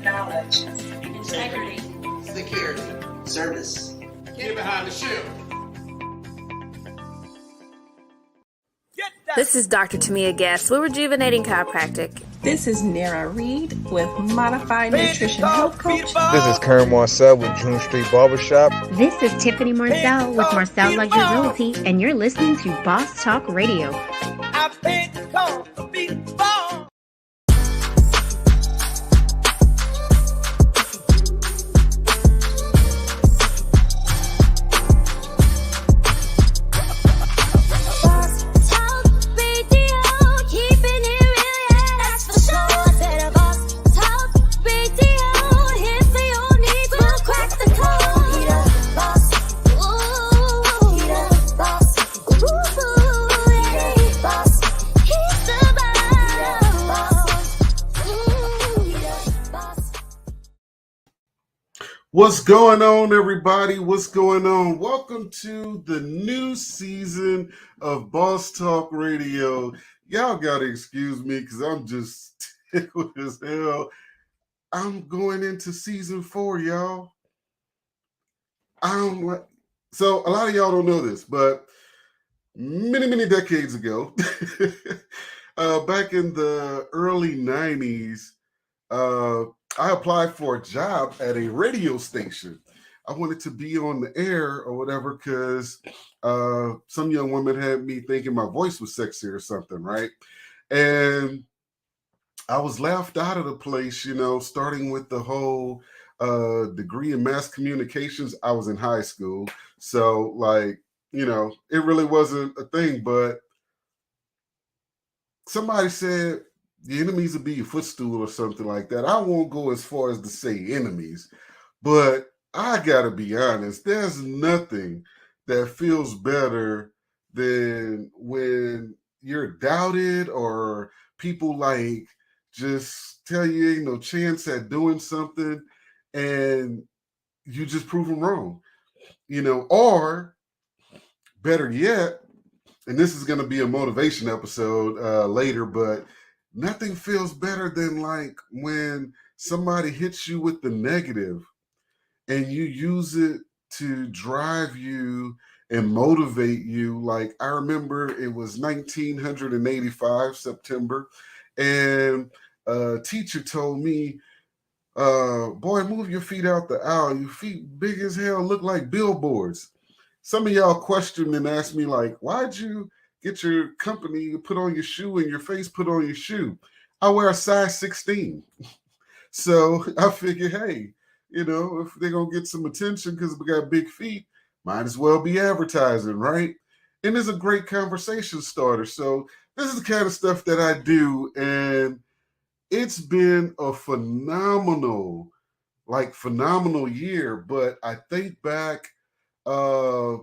knowledge, integrity, security, service. Get behind the shield. This is Dr. Tamia Guest with Rejuvenating Chiropractic. This is Nara Reed with Modified Nutrition Health Coach. This is Karen Marcel with June Street Barbershop. This is Tiffany Marcel with Marcel Luxury Realty, and you're listening to Boss Talk Radio. I paid the call for people. What's going on, everybody? What's going on? Welcome to the new season of Boss Talk Radio. Y'all gotta excuse me because I'm just tickled as hell. I'm going into season 4, y'all. So a lot of y'all don't know this, but many decades ago, back in the early 90s, I applied for a job at a radio station. I wanted to be on the air or whatever because some young woman had me thinking my voice was sexy or something, right? And I was laughed out of the place, starting with the whole degree in mass communications. I was in high school. So, it really wasn't a thing. But somebody said, the enemies will be your footstool or something like that. I won't go as far as to say enemies, but I gotta be honest, there's nothing that feels better than when you're doubted or people just tell you ain't no chance at doing something and you just prove them wrong, or better yet, and this is going to be a motivation episode later, but nothing feels better than when somebody hits you with the negative and you use it to drive you and motivate you. I remember it was 1985, September, and a teacher told me, boy, move your feet out the aisle. Your feet big as hell, look like billboards. Some of y'all questioned and asked me why'd you get your company put on your shoe and your face put on your shoe? I wear a size 16. So I figure, hey, if they're going to get some attention because we got big feet, might as well be advertising, right? And it's a great conversation starter. So this is the kind of stuff that I do. And it's been a phenomenal year. But I think back, I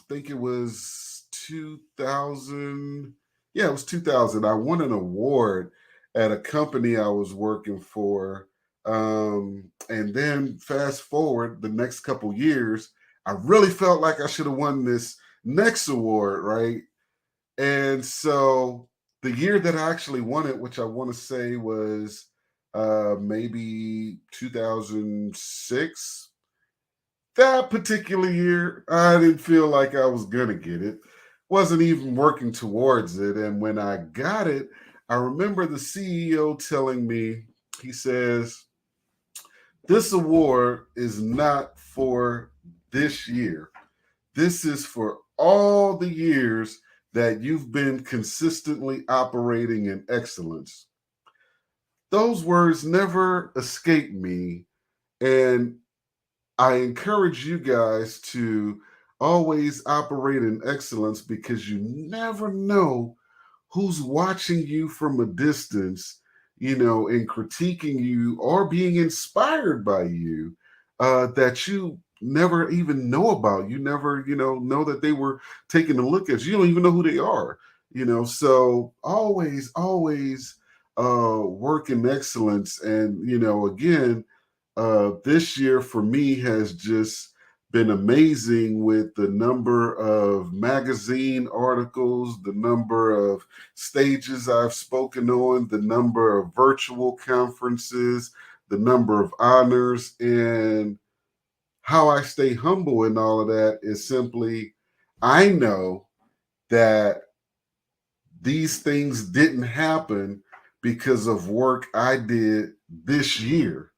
think it was 2000. Yeah, it was 2000. I won an award at a company I was working for. And then fast forward the next couple years, I really felt like I should have won this next award, right? And so the year that I actually won it, which I want to say was maybe 2006, that particular year, I didn't feel like I was going to get it. Wasn't even working towards it. And when I got it, I remember the CEO telling me, he says, this award is not for this year. This is for all the years that you've been consistently operating in excellence. Those words never escaped me. And I encourage you guys to always operate in excellence because you never know who's watching you from a distance, and critiquing you or being inspired by you that you never even know about. You never, know that they were taking a look at you. You don't even know who they are, so always work in excellence. And, again, this year for me has just been amazing with the number of magazine articles, the number of stages I've spoken on, the number of virtual conferences, the number of honors, and how I stay humble in all of that is simply, I know that these things didn't happen because of work I did this year.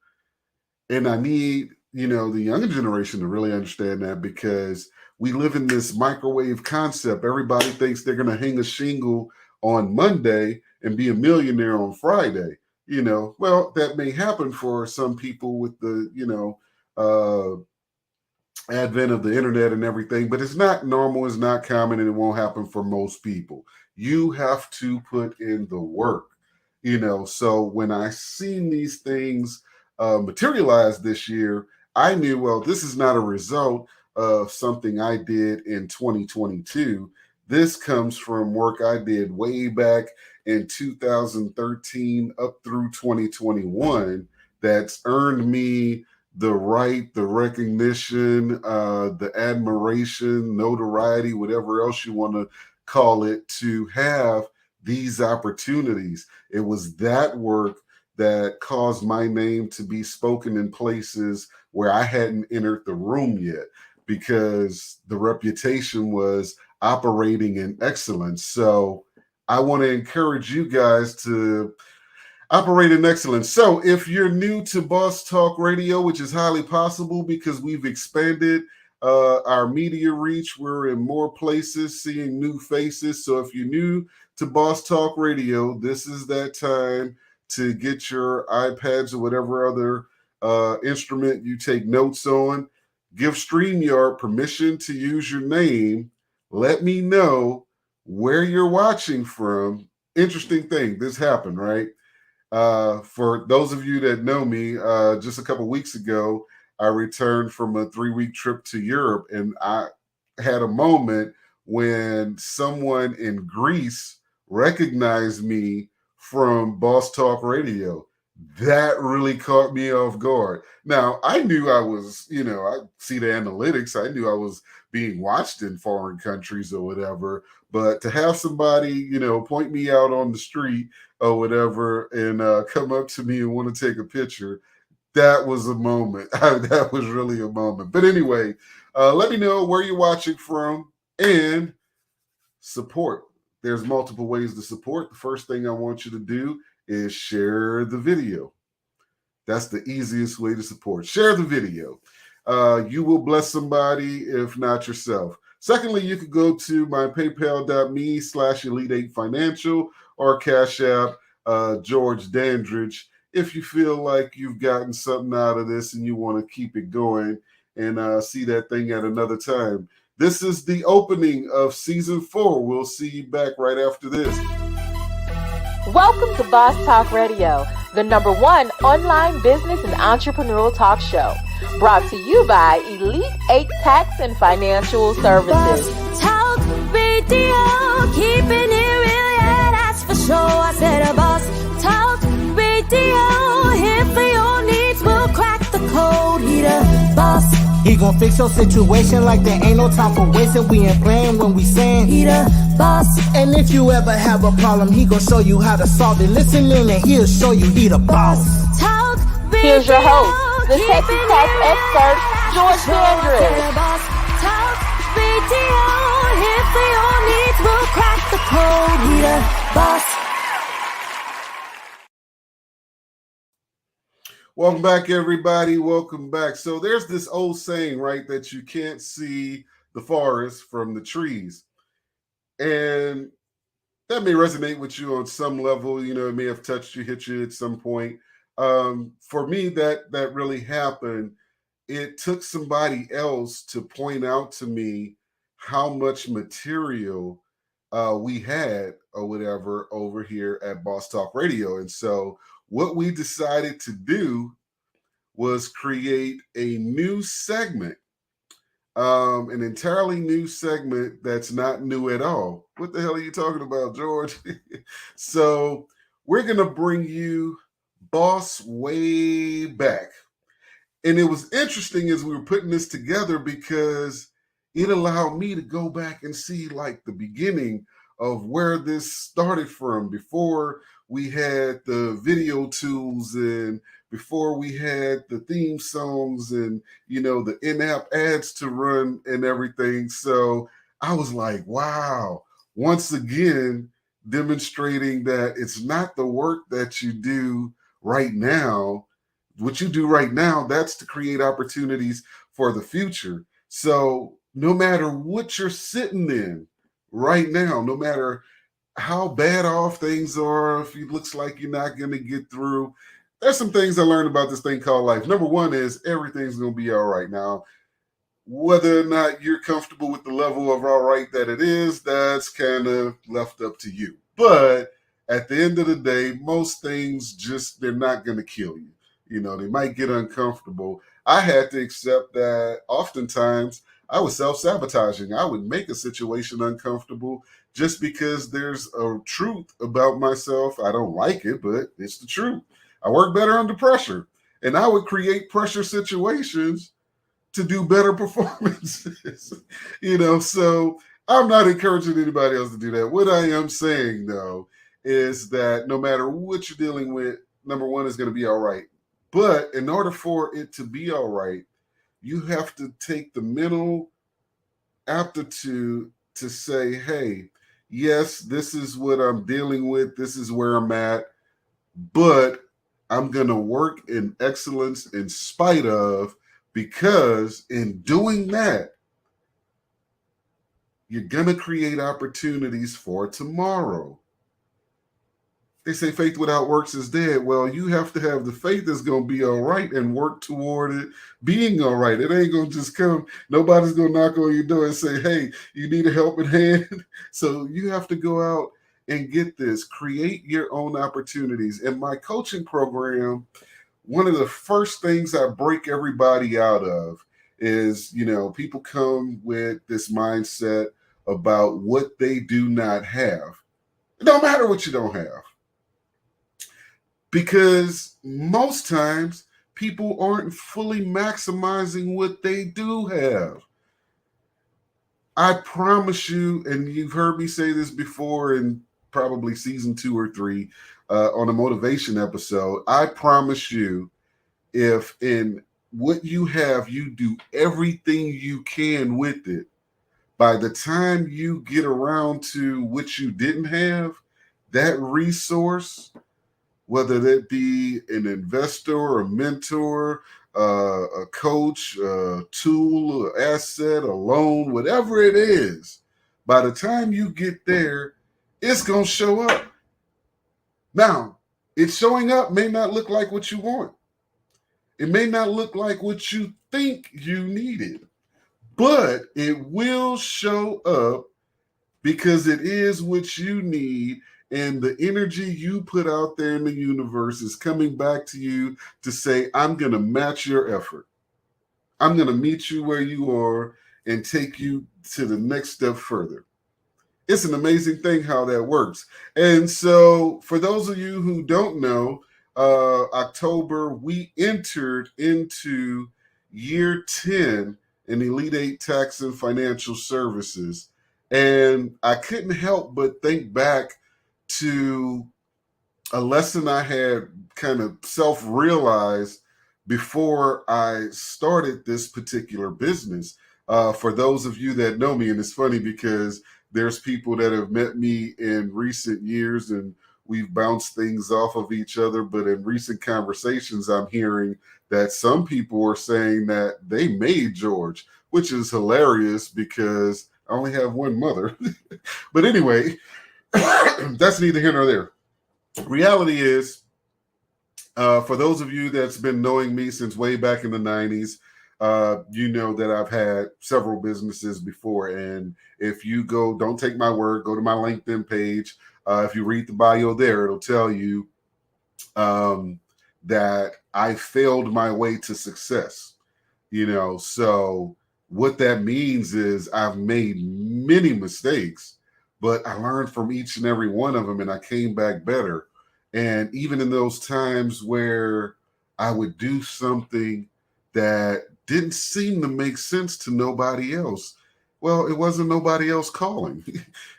And I need, the younger generation to really understand that, because we live in this microwave concept. Everybody thinks they're going to hang a shingle on Monday and be a millionaire on Friday. Well, that may happen for some people with the, advent of the internet and everything, but it's not normal, it's not common, and it won't happen for most people. You have to put in the work, So when I seen these things materialize this year, I knew, well, this is not a result of something I did in 2022. This comes from work I did way back in 2013 up through 2021 that's earned me the right, the recognition, the admiration, notoriety, whatever else you want to call it, to have these opportunities. It was that work that caused my name to be spoken in places where I hadn't entered the room yet, because the reputation was operating in excellence. So I want to encourage you guys to operate in excellence. So if you're new to Boss Talk Radio, which is highly possible because we've expanded our media reach, we're in more places, seeing new faces. So if you're new to Boss Talk Radio, this is that time to get your iPads or whatever other instrument you take notes on. Give StreamYard permission to use your name. Let me know where you're watching from. Interesting thing, this happened, right? For those of you that know me, just a couple weeks ago, I returned from a 3-week trip to Europe, and I had a moment when someone in Greece recognized me from Boss Talk Radio. That really caught me off guard. Now, I knew I was, I see the analytics. I knew I was being watched in foreign countries or whatever. But to have somebody, point me out on the street or whatever and come up to me and want to take a picture, that was a moment. That was really a moment. But anyway, let me know where you're watching from and support. There's multiple ways to support. The first thing I want you to do is share the video. That's the easiest way to support. Share the video. You will bless somebody, if not yourself. Secondly, you could go to my paypal.me/Elite8 Financial or Cash App George Dandridge if you feel like you've gotten something out of this and you want to keep it going and see that thing at another time. This is the opening of season 4. We'll see you back right after this. Welcome to Boss Talk Radio, the #1 online business and entrepreneurial talk show. Brought to you by Elite 8 Tax and Financial Services. Boss Talk Radio, keeping it real, yeah, that's for sure. I said a Boss Talk Radio, here for your needs, we'll crack the code. He the boss. He gon' fix your situation like there ain't no time for wasting. We ain't playing when we saying he the boss. And if you ever have a problem, he gon' show you how to solve it. Listen in and he'll show you he the boss. Talk Here's your host, the Texas tax expert, George Dandridge. Talk Radio, here for your needs, we'll crack the code. He the boss. Welcome back, everybody. Welcome back. So there's this old saying, right, that you can't see the forest from the trees. And that may resonate with you on some level. It may have touched you, hit you at some point. For me, that really happened. It took somebody else to point out to me how much material we had or whatever over here at Boss Talk Radio. And so what we decided to do was create a new segment, an entirely new segment that's not new at all. What the hell are you talking about, George? So we're going to bring you Boss Way Back. And it was interesting as we were putting this together because it allowed me to go back and see like the beginning of where this started from before we had the video tools and before we had the theme songs and, the in-app ads to run and everything. So I was like, wow, once again, demonstrating that it's not the work that you do right now. What you do right now, that's to create opportunities for the future. So no matter what you're sitting in right now, no matter how bad off things are, if it looks like you're not going to get through, there's some things I learned about this thing called life. Number one is everything's going to be all right. Now, whether or not you're comfortable with the level of all right that it is, that's kind of left up to you. But at the end of the day, most things they're not going to kill you. They might get uncomfortable. I had to accept that oftentimes I was self-sabotaging. I would make a situation uncomfortable just because there's a truth about myself. I don't like it, but it's the truth. I work better under pressure, and I would create pressure situations to do better performances. So I'm not encouraging anybody else to do that. What I am saying, though, is that no matter what you're dealing with, number one is going to be all right. But in order for it to be all right, you have to take the mental aptitude to say, hey, yes, this is what I'm dealing with. This is where I'm at. But I'm going to work in excellence in spite of, because in doing that, you're going to create opportunities for tomorrow. They say faith without works is dead. Well, you have to have the faith that's going to be all right and work toward it being all right. It ain't going to just come. Nobody's going to knock on your door and say, hey, you need a helping hand. So you have to go out and get this. Create your own opportunities. In my coaching program, one of the first things I break everybody out of is, people come with this mindset about what they do not have. It don't matter what you don't have. Because most times people aren't fully maximizing what they do have. I promise you, and you've heard me say this before in probably season 2 or 3 on a motivation episode, I promise you, if in what you have, you do everything you can with it, by the time you get around to what you didn't have, that resource, whether that be an investor, a mentor, a coach, a tool, an asset, a loan, whatever it is, by the time you get there, it's going to show up. Now, it's showing up may not look like what you want. It may not look like what you think you needed, but it will show up because it is what you need. And the energy you put out there in the universe is coming back to you to say, I'm going to match your effort. I'm going to meet you where you are and take you to the next step further. It's an amazing thing how that works. And so for those of you who don't know, October, we entered into year 10 in Elite 8 Tax and Financial Services. And I couldn't help but think back to a lesson I had kind of self-realized before I started this particular business. For those of you that know me, and it's funny because there's people that have met me in recent years and we've bounced things off of each other, but in recent conversations, I'm hearing that some people are saying that they made George, which is hilarious because I only have one mother. But anyway, that's neither here nor there. Reality is, for those of you that's been knowing me since way back in the 90s, you know that I've had several businesses before. And if you go, don't take my word, go to my LinkedIn page. If you read the bio there, it'll tell you that I failed my way to success. So what that means is I've made many mistakes, but I learned from each and every one of them and I came back better. And even in those times where I would do something that didn't seem to make sense to nobody else, well, it wasn't nobody else calling.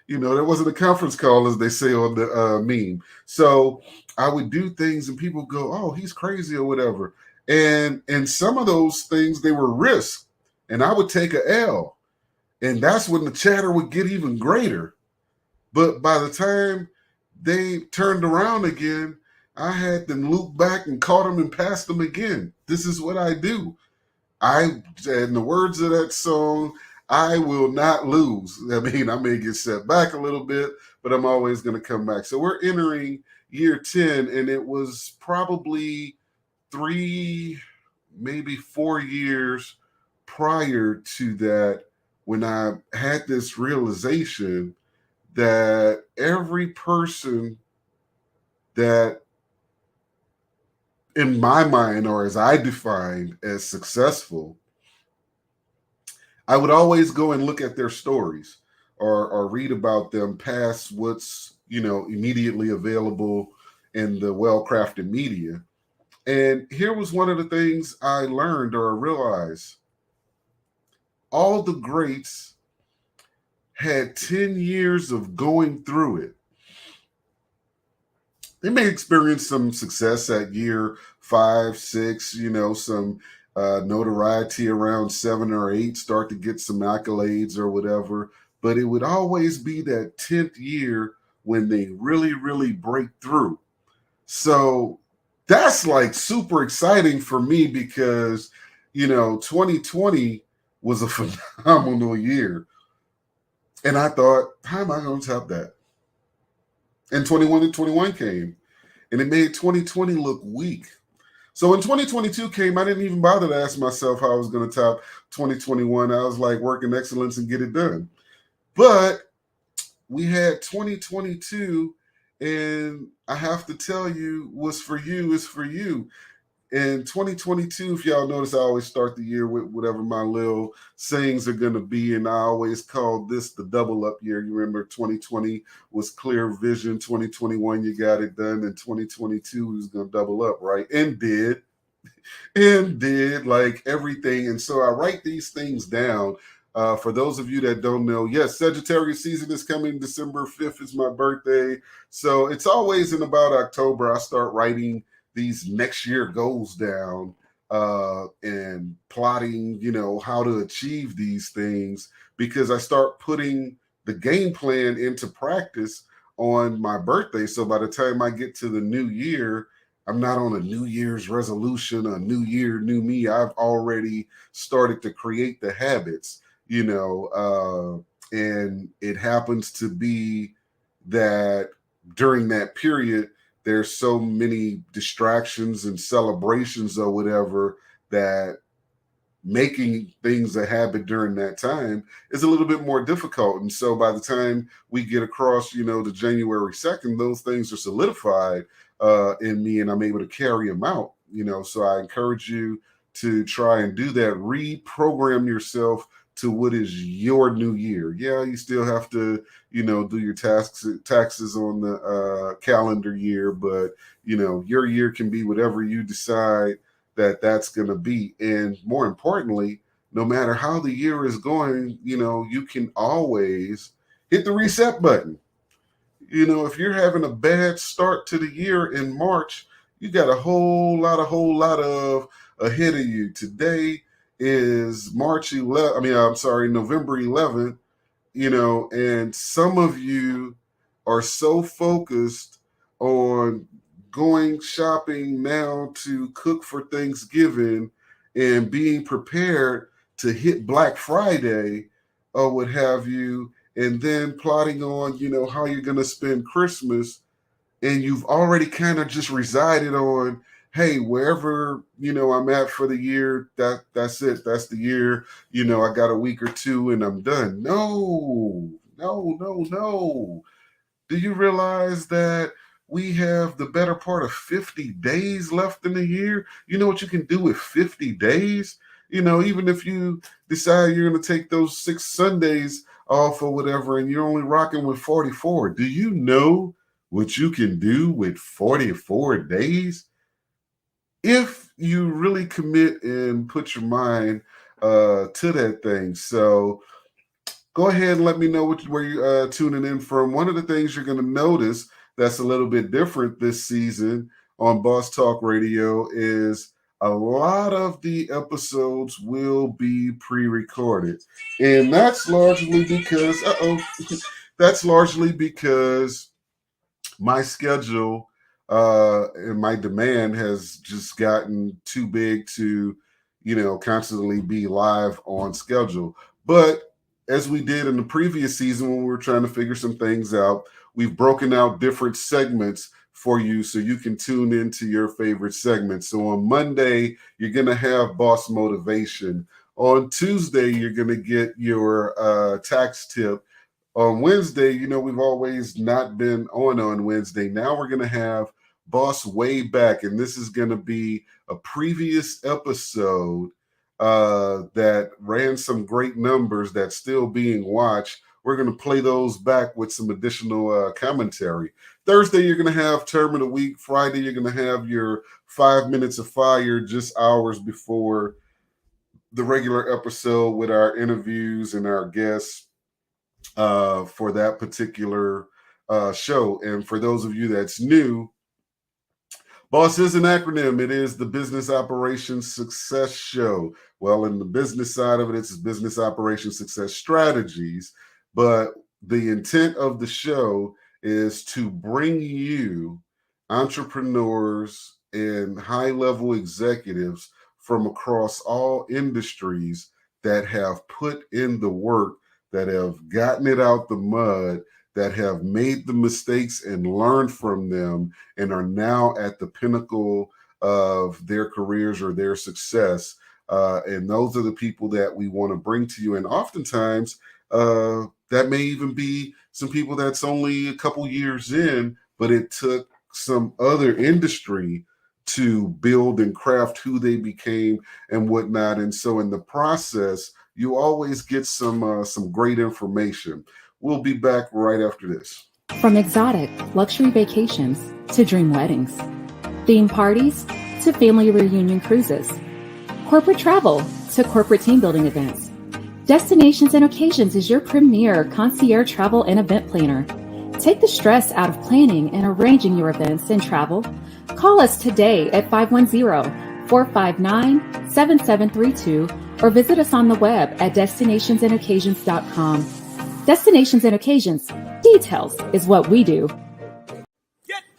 There wasn't a conference call, as they say on the meme. So I would do things and people go, oh, he's crazy or whatever. And some of those things, they were risks. And I would take a L. And that's when the chatter would get even greater. But by the time they turned around again, I had them loop back and caught them and passed them again. This is what I do. In the words of that song, I will not lose. I mean, I may get set back a little bit, but I'm always going to come back. So we're entering year 10, and it was probably 3, maybe 4 years prior to that when I had this realization that every person that in my mind, or as I defined as successful, I would always go and look at their stories or read about them past what's, immediately available in the well-crafted media. And here was one of the things I learned or realized. All the greats had 10 years of going through it. They may experience some success at year 5, 6, some notoriety around 7 or 8, start to get some accolades or whatever. But it would always be that 10th year when they really, really break through. So that's like super exciting for me because, 2020 was a phenomenal year. And I thought, how am I going to top that? And 21 came, and it made 2020 look weak. So when 2022 came, I didn't even bother to ask myself how I was going to top 2021. I was like, work in excellence and get it done. But we had 2022, and I have to tell you, what's for you is for you. In 2022, if y'all notice, I always start the year with whatever my little sayings are going to be, and I always call this the double up year. You remember 2020 was clear vision, 2021 you got it done, and 2022 was going to double up, right? And did like everything. And so I write these things down. For those of you that don't know, yes, Sagittarius season is coming. December 5th is my birthday. So it's always in about October I start writing these next year goals down and plotting, how to achieve these things, because I start putting the game plan into practice on my birthday. So by the time I get to the new year, I'm not on a New Year's resolution, a new year, new me. I've already started to create the habits, and it happens to be that during that period, there's so many distractions and celebrations or whatever that making things a habit during that time is a little bit more difficult. And so by the time we get across, the January 2nd, those things are solidified in me, and I'm able to carry them out, So I encourage you to try and do that. Reprogram yourself to what is your new year. Yeah, you still have to, do your taxes on the calendar year, but, your year can be whatever you decide that's going to be. And more importantly, no matter how the year is going, you can always hit the reset button. If you're having a bad start to the year in March, you got a whole lot of ahead of you. Today is November 11th, and some of you are so focused on going shopping now to cook for Thanksgiving and being prepared to hit Black Friday or what have you, and then plotting on, how you're going to spend Christmas, and you've already kind of just resided on, hey, wherever, I'm at for the year, that's it. That's the year. I got a week or two and I'm done. No. Do you realize that we have the better part of 50 days left in the year? You know what you can do with 50 days? Even if you decide you're going to take those 6 Sundays off or whatever, and you're only rocking with 44. Do you know what you can do with 44 days? If you really commit and put your mind to that thing. So go ahead and let me know where you're tuning in from. One of the things you're going to notice that's a little bit different this season on Boss Talk Radio is a lot of the episodes will be pre-recorded. And that's largely because, my schedule and my demand has just gotten too big to, constantly be live on schedule. But as we did in the previous season when we were trying to figure some things out, we've broken out different segments for you so you can tune into your favorite segments. So on Monday, you're going to have Boss Motivation. On Tuesday, you're going to get your tax tip. On Wednesday, we've always not been on Wednesday. Now we're going to have Boss Way Back, and this is going to be a previous episode that ran some great numbers that's still being watched. We're going to play those back with some additional commentary. Thursday, you're going to have Term of the Week. Friday, you're going to have your 5 Minutes of Fire just hours before the regular episode with our interviews and our guests for that particular show. And for those of you that's new, BOSS is an acronym. It is the Business Operations Success Show. Well, in the business side of it, it's Business Operations Success Strategies. But the intent of the show is to bring you entrepreneurs and high-level executives from across all industries that have put in the work, that have gotten it out the mud, that have made the mistakes and learned from them and are now at the pinnacle of their careers or their success. And those are the people that we want to bring to you. And oftentimes, that may even be some people that's only a couple years in, but it took some other industry to build and craft who they became and whatnot. And so in the process, you always get some great information. We'll be back right after this. From exotic luxury vacations to dream weddings, theme parties to family reunion cruises, corporate travel to corporate team building events, Destinations and Occasions is your premier concierge travel and event planner. Take the stress out of planning and arranging your events and travel. Call us today at 510-459-7732 or visit us on the web at destinationsandoccasions.com. Destinations and Occasions. Details is what we do.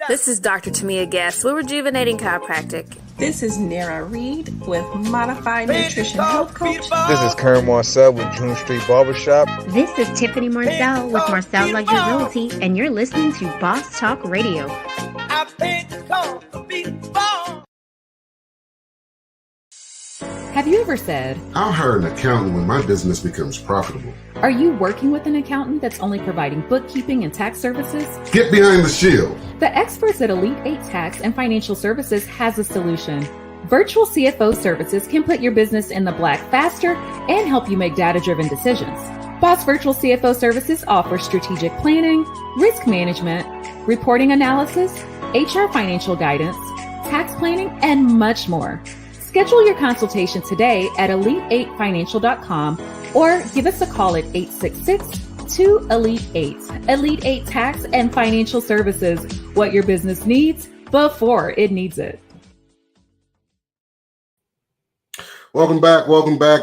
This is Dr. Tamia Guest with Rejuvenating Chiropractic. This is Nara Reed with Modified Nutrition Health Coach. This is Karen Marcel with June Street Barbershop. This is Tiffany Marcel with Marcel Luxury Realty, and you're listening to Boss Talk Radio. I paid the call to be born. Have you ever said, I'll hire an accountant when my business becomes profitable? Are you working with an accountant that's only providing bookkeeping and tax services? Get behind the shield. The experts at Elite 8 Tax and Financial Services has a solution. Virtual CFO services can put your business in the black faster and help you make data-driven decisions. Boss Virtual CFO Services offers strategic planning, risk management, reporting analysis, HR financial guidance, tax planning, and much more. Schedule your consultation today at elite8financial.com or give us a call at 866-2-ELITE-8. Elite 8 Tax and Financial Services, what your business needs before it needs it. Welcome back,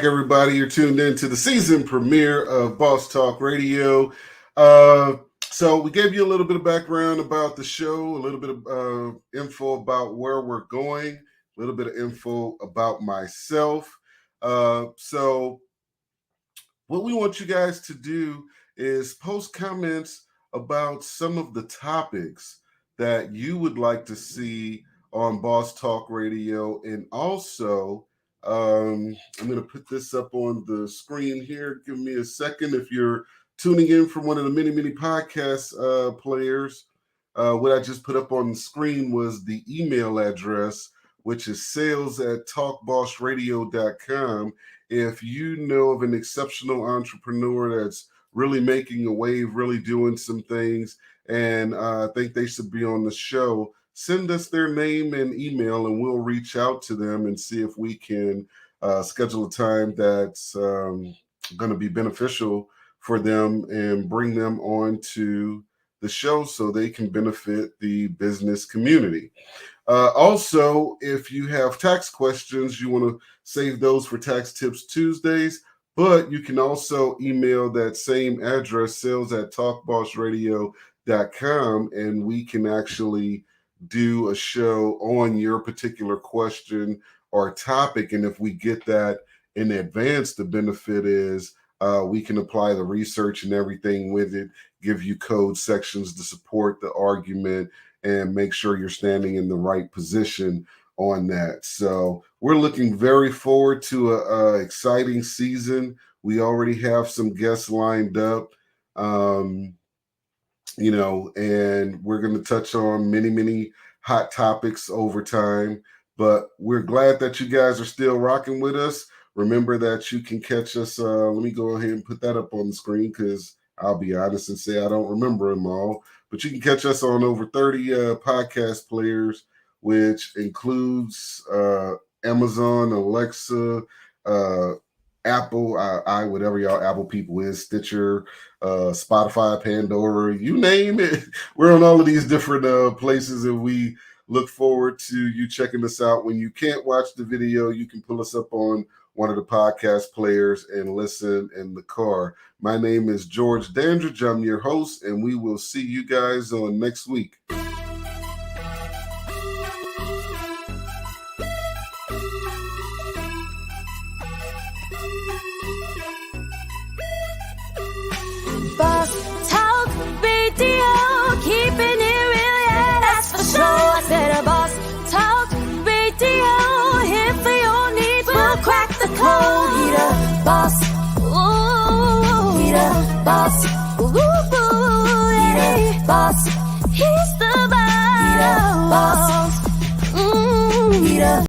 everybody. You're tuned in to the season premiere of Boss Talk Radio. So we gave you a little bit of background about the show, a little bit of info about where we're going, a little bit of info about myself. So what we want you guys to do is post comments about some of the topics that you would like to see on Boss Talk Radio. And also, I'm going to put this up on the screen here. Give me a second. If you're tuning in from one of the many podcast players, what I just put up on the screen was the email address, which is sales@talkbossradio.com. If you know of an exceptional entrepreneur that's really making a wave, really doing some things, and think they should be on the show, send us their name and email, and we'll reach out to them and see if we can schedule a time that's going to be beneficial for them and bring them on to the show so they can benefit the business community. Also, if you have tax questions, you want to save those for Tax Tips Tuesdays, but you can also email that same address, sales@talkbossradio.com, and we can actually do a show on your particular question or topic. And if we get that in advance, the benefit is we can apply the research and everything with it, give you code sections to support the argument, and make sure you're standing in the right position on that. So we're looking very forward to a exciting season. We already have some guests lined up, and we're going to touch on many hot topics over time. But we're glad that you guys are still rocking with us. Remember that you can catch us. Let me go ahead and put that up on the screen because I'll be honest and say I don't remember them all. But you can catch us on over 30 podcast players, which includes Amazon, Alexa, Apple, whatever y'all Apple people is, Stitcher, Spotify, Pandora, you name it. We're on all of these different places, and we look forward to you checking us out. When you can't watch the video, you can pull us up on one of the podcast players and listen in the car. My name is George Dandridge. I'm your host, and we will see you guys on next week. Boss Talk Radio, keeping it real, yeah, that's for sure. I said a Boss Talk Radio, here for your needs, we'll crack the code. He the boss, ooh, he the boss, ooh, yeah, he the boss, he's the boss, he the boss, he the